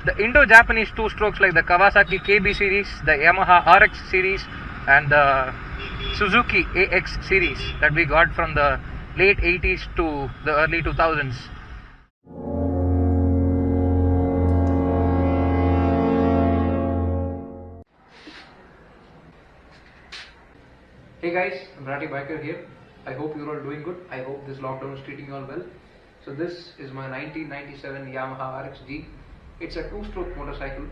The Indo-Japanese two-strokes like the Kawasaki KB series, the Yamaha RX series, and the Suzuki AX series that we got from the late 80s to the early 2000s. Hey guys, I'm Ratty Biker here. I hope you're all doing good. I hope this lockdown is treating you all well. So this is my 1997 Yamaha RXG. It's a two-stroke motorcycle.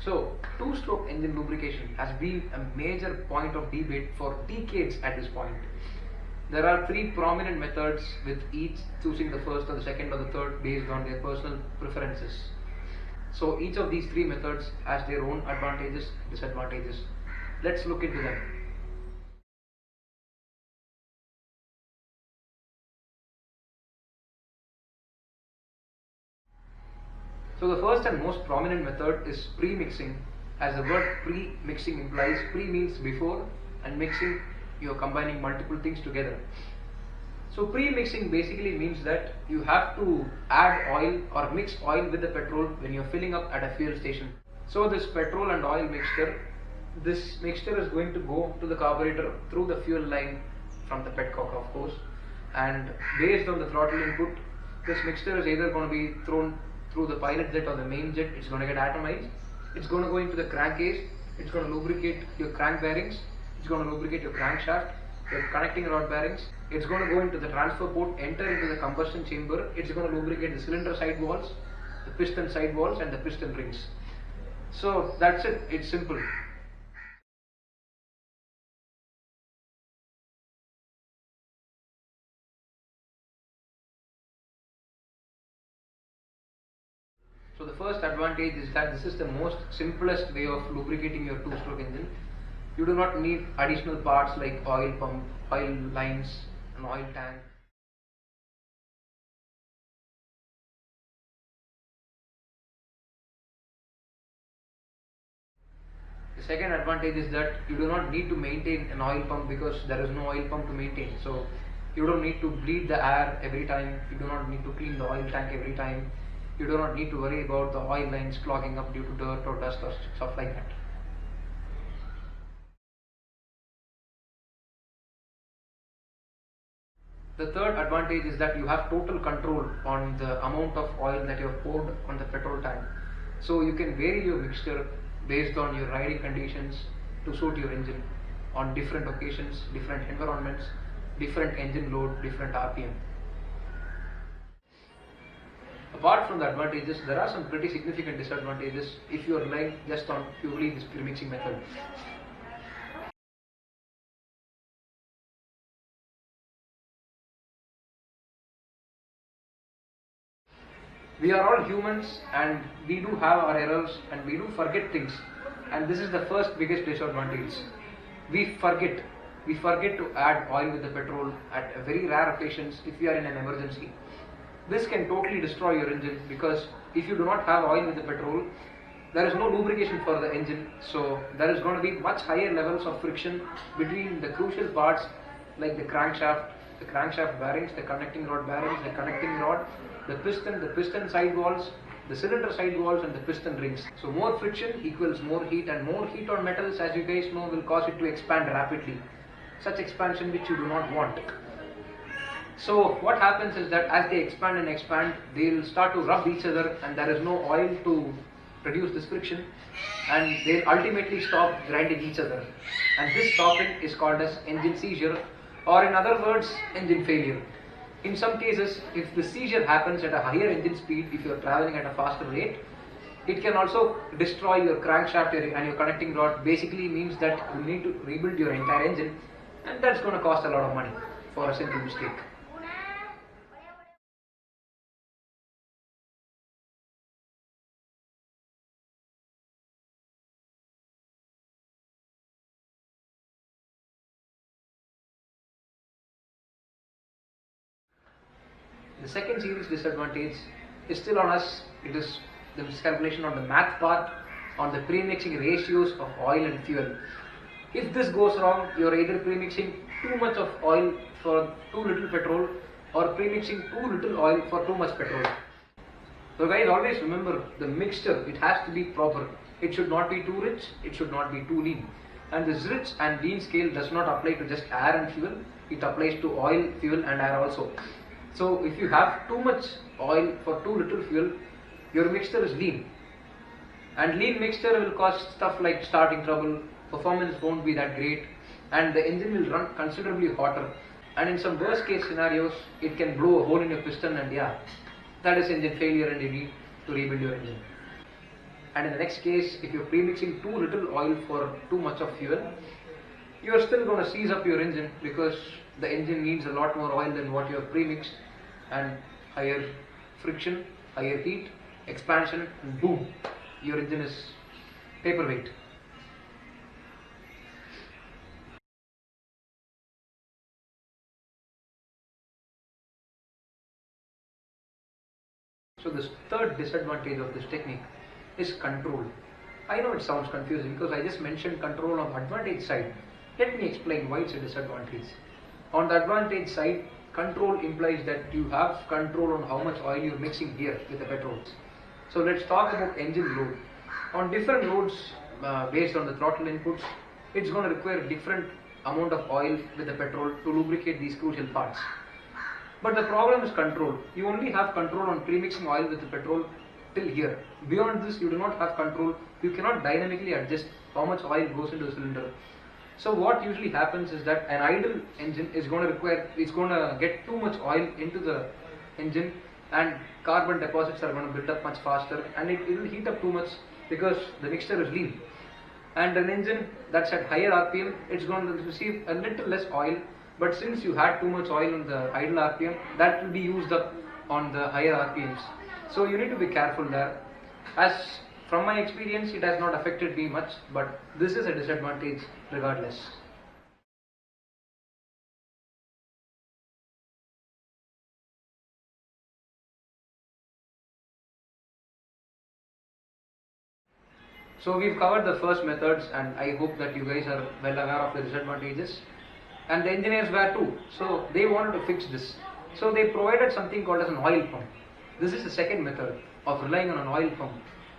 So two-stroke engine lubrication has been a major point of debate for decades at this point. There are three prominent methods with each choosing the first or the second or the third based on their personal preferences. So each of these three methods has their own advantages, disadvantages. Let's look into them. So the first and most prominent method is pre-mixing. As the word pre-mixing implies, pre means before and mixing, you are combining multiple things together. So pre-mixing basically means that you have to add oil or mix oil with the petrol when you are filling up at a fuel station. So this petrol and oil mixture, this mixture is going to go to the carburetor through the fuel line from the petcock of course, and based on the throttle input, this mixture is either going to be thrown through the pilot jet or the main jet. It's going to get atomized, it's going to go into the crankcase, it's going to lubricate your crank bearings, it's going to lubricate your crankshaft, your connecting rod bearings, it's going to go into the transfer port, enter into the combustion chamber, it's going to lubricate the cylinder side walls, the piston side walls and the piston rings. So that's it, it's simple. So the first advantage is that this is the most simplest way of lubricating your two-stroke engine. You do not need additional parts like oil pump, oil lines, an oil tank. The second advantage is that you do not need to maintain an oil pump because there is no oil pump to maintain. So you don't need to bleed the air every time, you do not need to clean the oil tank every time, you do not need to worry about the oil lines clogging up due to dirt or dust or stuff like that. The third advantage is that you have total control on the amount of oil that you have poured on the petrol tank. So you can vary your mixture based on your riding conditions to suit your engine on different occasions, different environments, different engine load, different RPM. Apart from the advantages, there are some pretty significant disadvantages if you are relying just on purely this premixing method. We are all humans and we do have our errors and we do forget things, and this is the first biggest disadvantage. We forget to add oil with the petrol at very rare occasions if we are in an emergency. This can totally destroy your engine because if you do not have oil with the petrol, there is no lubrication for the engine, so there is going to be much higher levels of friction between the crucial parts like the crankshaft bearings, the connecting rod bearings, the connecting rod, the piston side walls, the cylinder side walls and the piston rings. So more friction equals more heat, and more heat on metals, as you guys know, will cause it to expand rapidly. Such expansion which you do not want. So what happens is that as they expand, they will start to rub each other and there is no oil to reduce this friction, and they ultimately stop grinding each other. And this stopping is called as engine seizure, or in other words, engine failure. In some cases, if the seizure happens at a higher engine speed, if you are traveling at a faster rate, it can also destroy your crankshaft and your connecting rod. Basically means that you need to rebuild your entire engine, and that's going to cost a lot of money for a simple mistake. The second serious disadvantage is still on us. It is the miscalculation on the math part, on the pre-mixing ratios of oil and fuel. If this goes wrong, you are either pre-mixing too much of oil for too little petrol, or pre-mixing too little oil for too much petrol. So guys, always remember the mixture, it has to be proper. It should not be too rich, it should not be too lean. And this rich and lean scale does not apply to just air and fuel, it applies to oil, fuel and air also. So if you have too much oil for too little fuel, your mixture is lean. And lean mixture will cause stuff like starting trouble, performance won't be that great, and the engine will run considerably hotter. And in some worst case scenarios, it can blow a hole in your piston, and yeah, that is engine failure and you need to rebuild your engine. And in the next case, if you're premixing too little oil for too much of fuel, you're still going to seize up your engine because the engine needs a lot more oil than what you have premixed, and higher friction, higher heat, expansion, and boom, your engine is paperweight. So this third disadvantage of this technique is control. I know it sounds confusing because I just mentioned control on the advantage side. Let me explain why it's a disadvantage. On the advantage side, control implies that you have control on how much oil you're mixing here with the petrol. So let's talk about engine load. On different loads based on the throttle inputs, it's going to require different amount of oil with the petrol to lubricate these crucial parts. But the problem is control. You only have control on premixing oil with the petrol till here. Beyond this, you do not have control. You cannot dynamically adjust how much oil goes into the cylinder. So what usually happens is that an idle engine is going to get too much oil into the engine, and carbon deposits are going to build up much faster, and it will heat up too much because the mixture is lean. And an engine that's at higher RPM, it's going to receive a little less oil, but since you had too much oil on the idle RPM, that will be used up on the higher RPMs. So you need to be careful there. As from my experience, it has not affected me much, but this is a disadvantage regardless. So we've covered the first methods, and I hope that you guys are well aware of the disadvantages. And the engineers were too. So they wanted to fix this. So they provided something called as an oil pump. This is the second method of relying on an oil pump.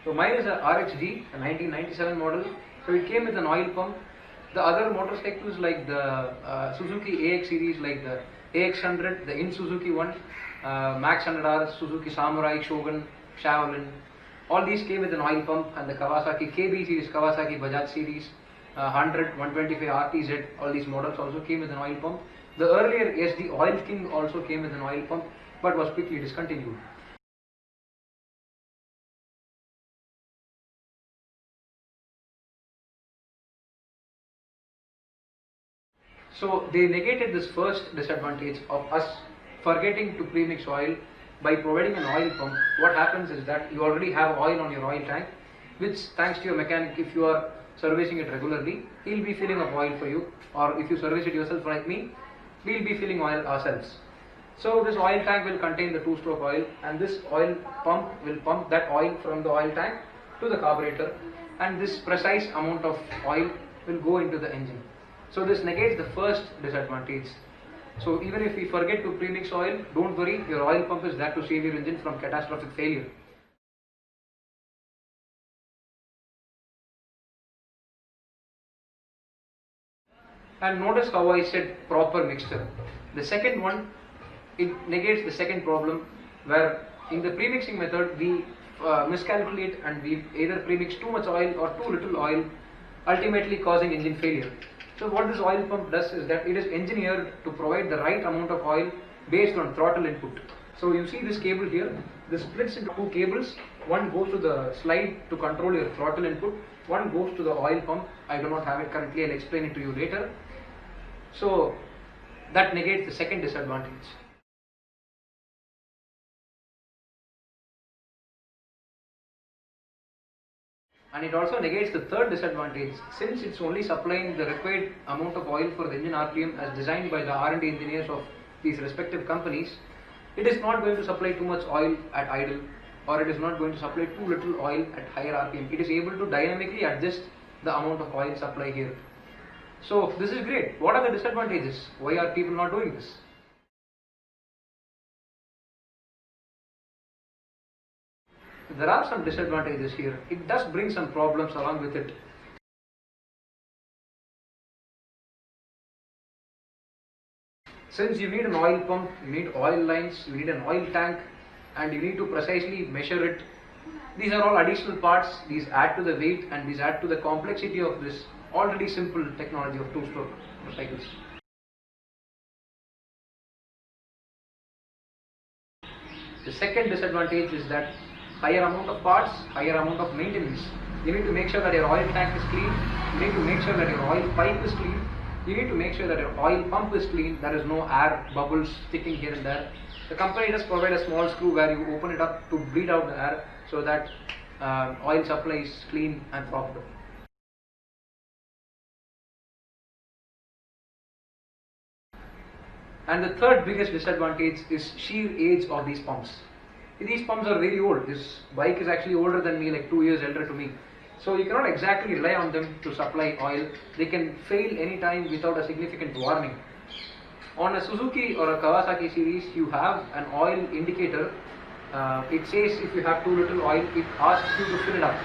So mine is a RXG, a 1997 model. So it came with an oil pump. The other motorcycles like the Suzuki AX series, like the AX100, the In Suzuki one, Max 100R, Suzuki Samurai, Shogun, Shaolin, all these came with an oil pump. And the Kawasaki KB series, Kawasaki Bajaj series, 100, 125 RTZ, all these models also came with an oil pump. The earlier SD Oil King also came with an oil pump, but was quickly discontinued. So they negated this first disadvantage of us forgetting to premix oil by providing an oil pump. What happens is that you already have oil on your oil tank, which thanks to your mechanic, if you are servicing it regularly, he'll be filling up oil for you, or if you service it yourself like me, we'll be filling oil ourselves. So this oil tank will contain the two-stroke oil, and this oil pump will pump that oil from the oil tank to the carburetor, and this precise amount of oil will go into the engine. So this negates the first disadvantage. So even if we forget to premix oil, don't worry, your oil pump is there to save your engine from catastrophic failure. And notice how I said proper mixture. The second one, it negates the second problem, where in the premixing method we miscalculate and we either premix too much oil or too little oil, ultimately causing engine failure. So what this oil pump does is that it is engineered to provide the right amount of oil based on throttle input. So you see this cable here, this splits into two cables. One goes to the slide to control your throttle input, one goes to the oil pump. I do not have it currently, I'll explain it to you later. So that negates the second disadvantage. And it also negates the third disadvantage, since it's only supplying the required amount of oil for the engine RPM as designed by the R&D engineers of these respective companies. It is not going to supply too much oil at idle, or it is not going to supply too little oil at higher RPM. It is able to dynamically adjust the amount of oil supply here. So this is great. What are the disadvantages? Why are people not doing this? there are some disadvantages here. It does bring some problems along with it. Since you need an oil pump, you need oil lines, you need an oil tank, and you need to precisely measure it. These are all additional parts. These add to the weight and these add to the complexity of this already simple technology of two-stroke motorcycles. The second disadvantage is that higher amount of parts, higher amount of maintenance. You need to make sure that your oil tank is clean. You need to make sure that your oil pipe is clean. You need to make sure that your oil pump is clean. There is no air bubbles sticking here and there. The company does provide a small screw where you open it up to bleed out the air so that oil supply is clean and proper. And the third biggest disadvantage is sheer age of these pumps. These pumps are very old. This bike is actually older than me, like 2 years elder to me. So you cannot exactly rely on them to supply oil. They can fail anytime without a significant warning. On a Suzuki or a Kawasaki series, you have an oil indicator. It says if you have too little oil, it asks you to fill it up.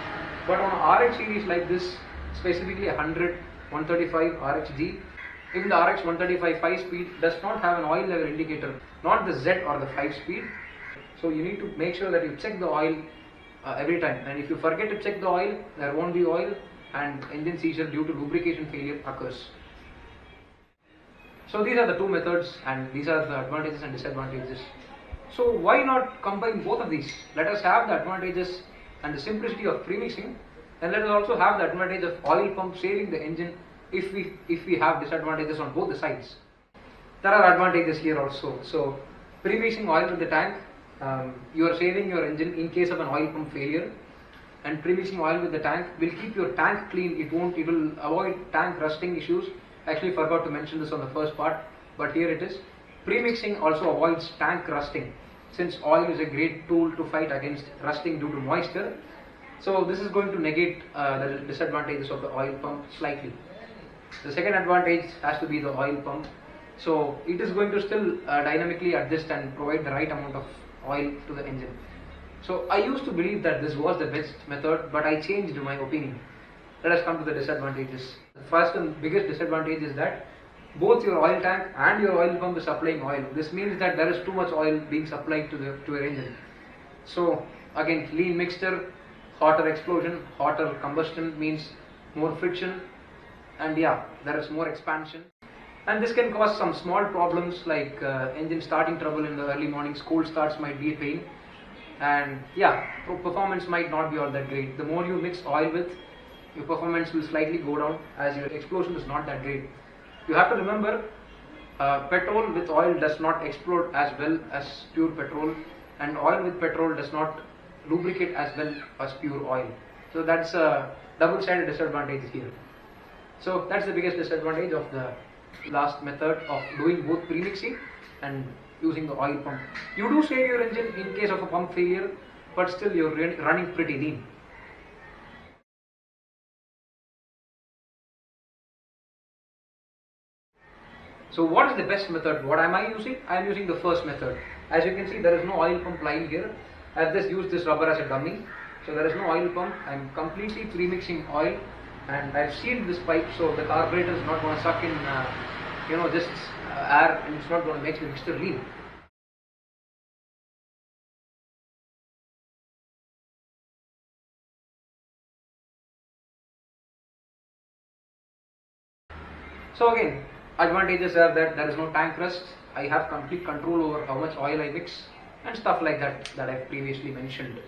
But on a RX series like this, specifically 100, 135 RXG, even the RX 135 5-speed does not have an oil level indicator, not the Z or the 5-speed. So you need to make sure that you check the oil every time, and if you forget to check the oil, there won't be oil and engine seizure due to lubrication failure occurs. So these are the two methods and these are the advantages and disadvantages. So why not combine both of these? Let us have the advantages and the simplicity of premixing, and let us also have the advantage of oil pump saving the engine if we have disadvantages on both the sides. There are advantages here also. So premixing oil in the tank, you are saving your engine in case of an oil pump failure, and premixing oil with the tank will keep your tank clean. It will avoid tank rusting issues. Actually forgot to mention this on the first part, but here it is. Premixing also avoids tank rusting, since oil is a great tool to fight against rusting due to moisture. So this is going to negate the disadvantages of the oil pump slightly. The second advantage has to be the oil pump. So it is going to still dynamically adjust and provide the right amount of oil to the engine. So I used to believe that this was the best method, but I changed my opinion. Let us come to the disadvantages. The first and biggest disadvantage is that both your oil tank and your oil pump is supplying oil. This means that there is too much oil being supplied to your engine. So again, lean mixture, hotter explosion, hotter combustion means more friction, and yeah, there is more expansion. And this can cause some small problems like engine starting trouble in the early mornings. Cold starts might be a pain, and yeah, performance might not be all that great. The more you mix oil with, your performance will slightly go down as your explosion is not that great. You have to remember, petrol with oil does not explode as well as pure petrol, and oil with petrol does not lubricate as well as pure oil. So that's a double-sided disadvantage here. So that's the biggest disadvantage of the last method of doing both premixing and using the oil pump. You do save your engine in case of a pump failure, but still you're running pretty lean. So what is the best method? What am I using? I am using the first method. As you can see, there is no oil pump line here. I have just used this rubber as a dummy. So there is no oil pump. I am completely premixing oil, and I have sealed this pipe so the carburetor is not going to suck in just air, and it's not going to make the mixture lean. So again, advantages are that there is no tank rust. I have complete control over how much oil I mix and stuff like that I previously mentioned.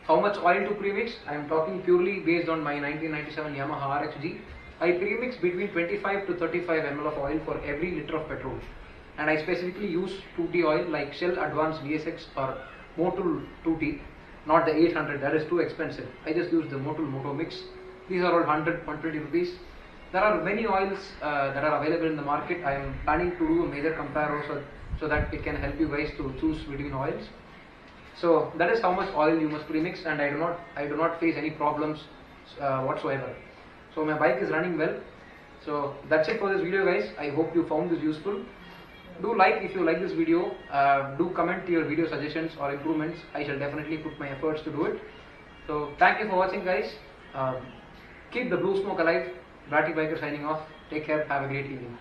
How much oil to premix? I am talking purely based on my 1997 Yamaha RXG. I premix between 25 to 35 ml of oil for every liter of petrol, and I specifically use 2T oil like Shell Advanced DSX or Motul 2T, not the 800, that is too expensive. I just use the Motul Moto Mix. These are all 100, 120 rupees. There are many oils that are available in the market. I am planning to do a major comparison so that it can help you guys to choose between oils. So that is how much oil you must premix, and I do not face any problems whatsoever. So my bike is running well. So that's it for this video, guys. I hope you found this useful. Do like if you like this video. Do comment your video suggestions or improvements. I shall definitely put my efforts to do it. So thank you for watching, guys. Keep the blue smoke alive. Bratty Biker signing off. Take care. Have a great evening.